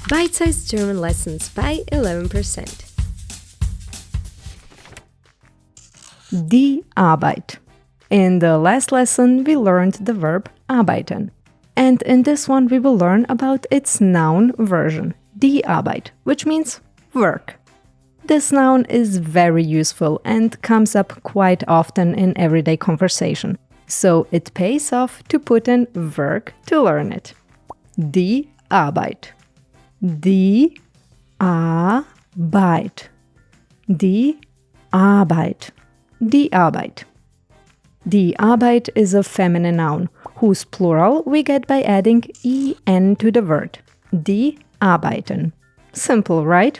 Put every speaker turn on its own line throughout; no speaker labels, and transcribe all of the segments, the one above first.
Bite-sized German lessons by 11%.
Die Arbeit. In the last lesson, we learned the verb arbeiten. And in this one, we will learn about its noun version, die Arbeit, which means work. This noun is very useful and comes up quite often in everyday conversation. So it pays off to put in work to learn it. Die Arbeit. Die Arbeit. Die Arbeit. Die Arbeit. Die Arbeit is a feminine noun, whose plural we get by adding en to the word. Die arbeiten. Simple, right?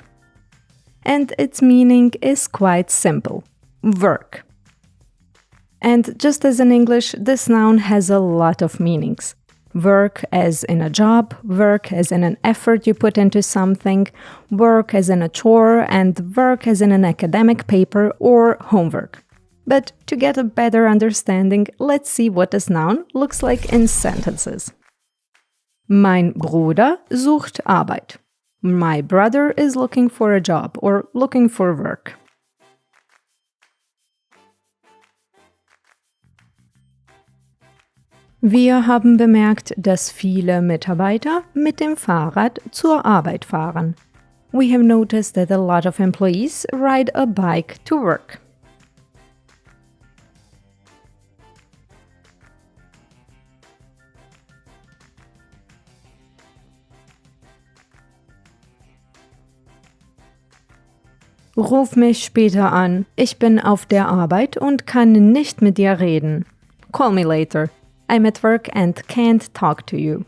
And its meaning is quite simple. Work. And just as in English, this noun has a lot of meanings. Work as in a job, work as in an effort you put into something, work as in a chore, and work as in an academic paper or homework. But to get a better understanding, let's see what this noun looks like in sentences. Mein Bruder sucht Arbeit. My brother is looking for a job or looking for work. Wir haben bemerkt, dass viele Mitarbeiter mit dem Fahrrad zur Arbeit fahren. We have noticed that a lot of employees ride a bike to work. Ruf mich später an. Ich bin auf der Arbeit und kann nicht mit dir reden. Call me later. I'm at work and can't talk to you.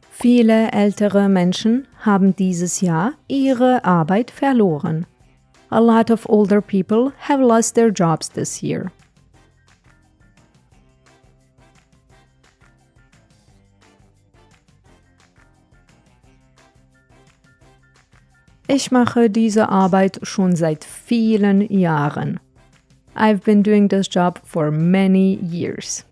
Viele ältere Menschen haben dieses Jahr ihre Arbeit verloren. A lot of older people have lost their jobs this year. Ich mache diese Arbeit schon seit vielen Jahren. I've been doing this job for many years.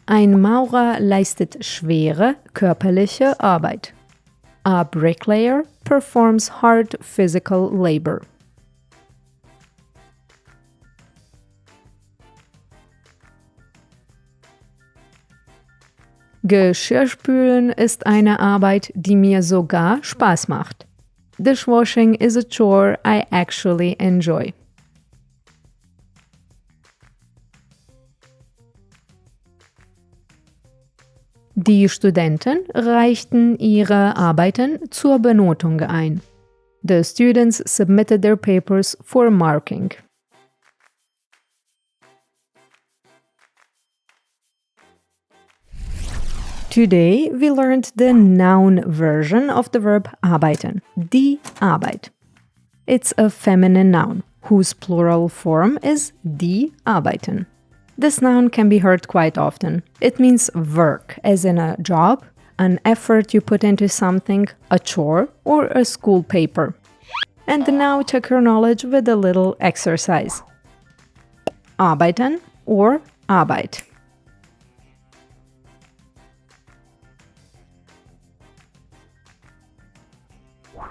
Ein Maurer leistet schwere körperliche Arbeit. A bricklayer performs hard physical labor. Geschirrspülen ist eine Arbeit, die mir sogar Spaß macht. Dishwashing is a chore I actually enjoy. Die Studenten reichten ihre Arbeiten zur Benotung ein. The students submitted their papers for marking. Today, we learned the noun version of the verb arbeiten, die Arbeit. It's a feminine noun, whose plural form is die arbeiten. This noun can be heard quite often. It means work, as in a job, an effort you put into something, a chore, or a school paper. And now check your knowledge with a little exercise. Arbeiten or Arbeit.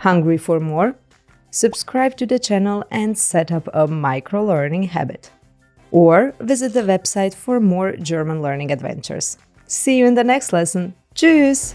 Hungry for more? Subscribe to the channel and set up a micro-learning habit. Or visit the website for more German learning adventures. See you in the next lesson. Tschüss!